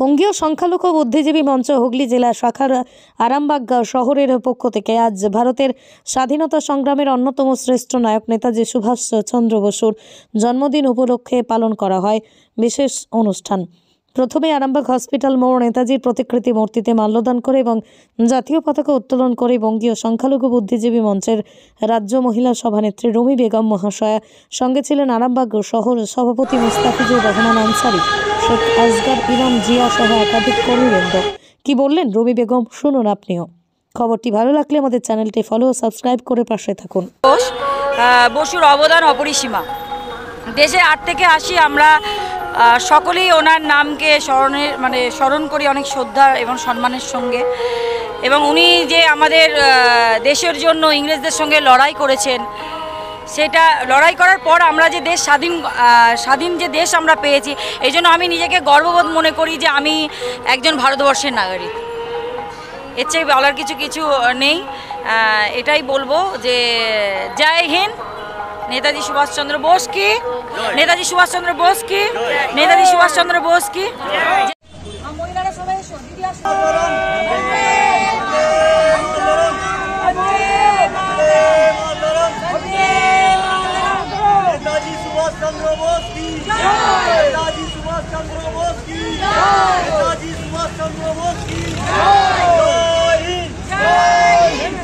বঙ্গীয় সংখ্যালঘু বুদ্ধিজীবী মঞ্চ হুগলি জেলা শাখার আরামবাগ শহরের পক্ষ থেকে আজ ভারতের স্বাধীনতা সংগ্রামের অন্যতম শ্রেষ্ঠ নায়ক নেতাজি সুভাষ চন্দ্র বসুর জন্মদিন উপলক্ষে পালন করা হয় বিশেষ অনুষ্ঠান। প্রথমে আরামবাগ হসপিটাল মোড় নেতাজির প্রতিকৃতি মূর্তিতে মাল্যদান করে এবং জাতীয় পতাকা উত্তোলন করে বঙ্গীয় সংখ্যালঘু বুদ্ধিজীবী মঞ্চের রাজ্য মহিলা সভানেত্রী রুমি বেগম মহাশয়া, সঙ্গে ছিলেন আরামবাগ শহর সভাপতি মুস্তাফিজুর রহমান আনসারি, শেখ আসগর ইমাম জিয়া সহ একাধিক কর্মীবৃন্দ। কি বললেন রুমি বেগম, শুনুন আপনিও। খবরটি ভালো লাগলে আমাদের চ্যানেলটি ফলো ও সাবস্ক্রাইব করে পাশে থাকুন। বসুর অবদান অপরিসীমা। দেশে 8 থেকে 80 আমরা সকলেই ওনার নামকে স্মরণ করি অনেক শ্রদ্ধা এবং সম্মানের সঙ্গে। এবং উনি যে আমাদের দেশের জন্য ইংরেজদের সঙ্গে লড়াই করেছেন, সেটা লড়াই করার পর আমরা যে দেশ স্বাধীন যে দেশ আমরা পেয়েছি, এই জন্য আমি নিজেকে গর্ববোধ মনে করি যে আমি একজন ভারতবর্ষের নাগরিক। এর চেয়ে বলার কিছু নেই। এটাই বলবো যে জয় হিন্দ, নেতাজি সুভাষচন্দ্র বোস কি, নেতাজি সুভাষচন্দ্র বোস কি, নেতাজি সুভাষচন্দ্র বোস কি। মহিলারা সবাই नेताजी सुभाष चंद्र बोस की जय, नेताजी सुभाष चंद्र बोस की जय, नेताजी सुभाष चंद्र बोस की जय। जय हिंद, जय हिंद,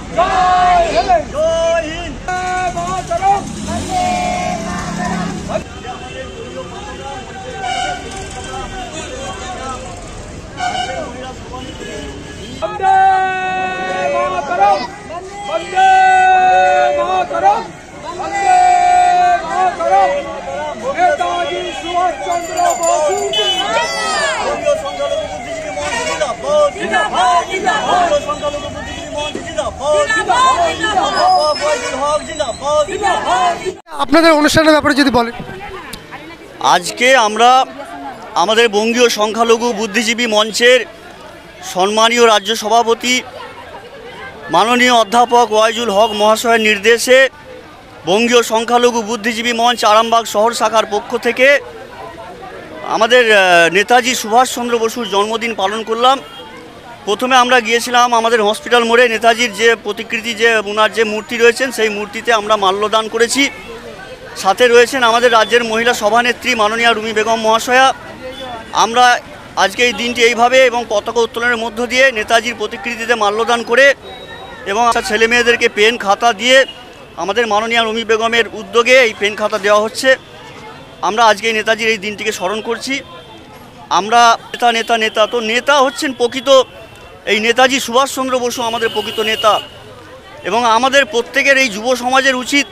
जय हिंद, जय हिंद, जय हिंद। मातरम। वंदे मातरम, वंदे मातरम, वंदे मातरम। नेताजी सुभाष चंद्र बोस की बंगीय संख्यालघु बुद्धिजीवी मंच जिंदाबाद, जिंदाबाद, जिंदाबाद। बंगीय संख्यालघु बुद्धिजीवी मंच जिंदाबाद, जिंदाबाद, जिंदाबाद। ওয়াইদুল হক জিন্দাবাদ, জিন্দাবাদ। আপনাদের অনুষ্ঠানের ব্যাপারে যদি বলেন। আজকে আমরা আমাদের বঙ্গীয় সংখ্যালঘু বুদ্ধিজীবী মঞ্চের সম্মানীয় রাজ্য সভাপতি মাননীয় অধ্যাপক ওয়াইদুল হক মহাশয়ের নির্দেশে বঙ্গীয় সংখ্যালঘু বুদ্ধিজীবী মঞ্চ আরামবাগ শহর শাখার পক্ষ থেকে আমাদের নেতাজি সুভাষচন্দ্র বসুর জন্মদিন পালন করলাম। প্রথমে আমরা গিয়েছিলাম আমাদের হসপিটাল মোড়ে নেতাজির যে প্রতিকৃতি, যে ওনার যে মূর্তি রয়েছেন, সেই মূর্তিতে আমরা মাল্যদান করেছি। সাথে রয়েছেন আমাদের রাজ্যের মহিলা সভানেত্রী মাননীয়া রুমি বেগম মহাশয়া। আমরা আজকে এই দিনটি এইভাবে এবং পতাকা উত্তোলনের মধ্য দিয়ে নেতাজির প্রতিকৃতিতে মাল্যদান করে এবং ছেলে মেয়েদেরকে পেন খাতা দিয়ে আমাদের মাননীয়া রুমি বেগমের উদ্যোগে এই পেন খাতা দেওয়া হচ্ছে। আমরা আজকে এই নেতাজির এই দিনটিকে স্মরণ করছি। আমরা নেতা তো নেতা হচ্ছেন প্রকৃত এই নেতাজি সুভাষচন্দ্র বসু আমাদের প্রকৃত নেতা। এবং আমাদের প্রত্যেকের এই যুব সমাজের উচিত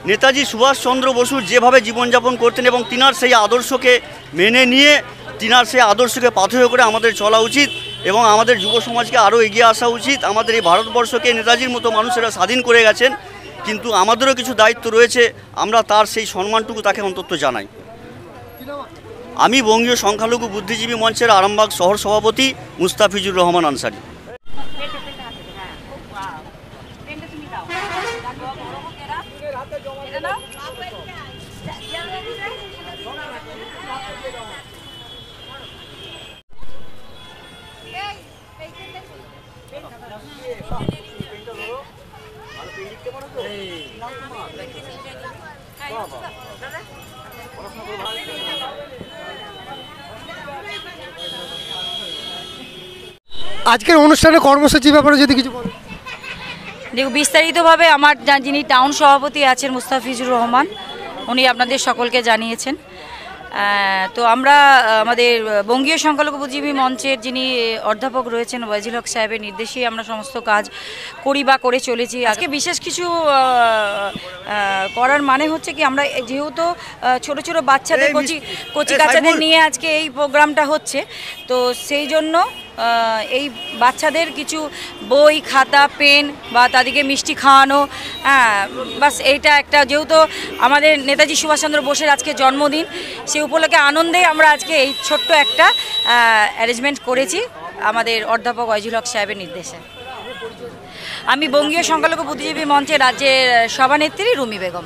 নেতাজি সুভাষচন্দ্র বসু যেভাবে জীবনযাপন করতেন এবং তিনার সেই আদর্শকে মেনে নিয়ে তিনার সেই আদর্শকে পাথেয় করে আমাদের চলা উচিত এবং আমাদের যুব সমাজকে আরও এগিয়ে আসা উচিত। আমাদের এই ভারতবর্ষকে নেতাজির মতো মানুষেরা স্বাধীন করে গেছেন, কিন্তু আমাদেরও কিছু দায়িত্ব রয়েছে, আমরা তার সেই সম্মানটুকু তাকে অন্তত জানাই। আমি বঙ্গীয় সংখ্যালঘু বুদ্ধিজীবী মঞ্চের আরামবাগ শহর সভাপতি মুস্তাফিজুর রহমান আনসারি। আজকের অনুষ্ঠানের কর্মসূচির ব্যাপারে যদি কিছু বলেন। দেখুন, বিস্তারিতভাবে আমার যিনি টাউন সভাপতি আছেন মুস্তাফিজুর রহমান, উনি আপনাদের সকলকে জানিয়েছেন। তো আমরা আমাদের বঙ্গীয় সংখ্যালঘু বুদ্ধিজীবী মঞ্চের যিনি অধ্যাপক রয়েছেন ওয়াইদুল হক সাহেবের নির্দেশেই আমরা সমস্ত কাজ করি বা করে চলেছি। আজকে বিশেষ কিছু করার মানে হচ্ছে কি, আমরা যেহেতু ছোট ছোট বাচ্চাদের কচি কাচ্চাদের নিয়ে আজকে এই প্রোগ্রামটা হচ্ছে, তো সেই জন্য এই বাচ্চাদের কিছু বই, খাতা, পেন বা তাদেরকে মিষ্টি খাওয়ানো, বাস এইটা একটা, যেহেতু আমাদের নেতাজি সুভাষচন্দ্র বোসের আজকে জন্মদিন, সেই উপলক্ষে আনন্দে আমরা আজকে এই ছোট্ট একটা অ্যারেঞ্জমেন্ট করেছি আমাদের অধ্যাপক ওয়াইদুল হক সাহেবের নির্দেশে। আমি বঙ্গীয় সংখ্যালঘু বুদ্ধিজীবী মঞ্চের রাজ্যের সভানেত্রী রুমি বেগম।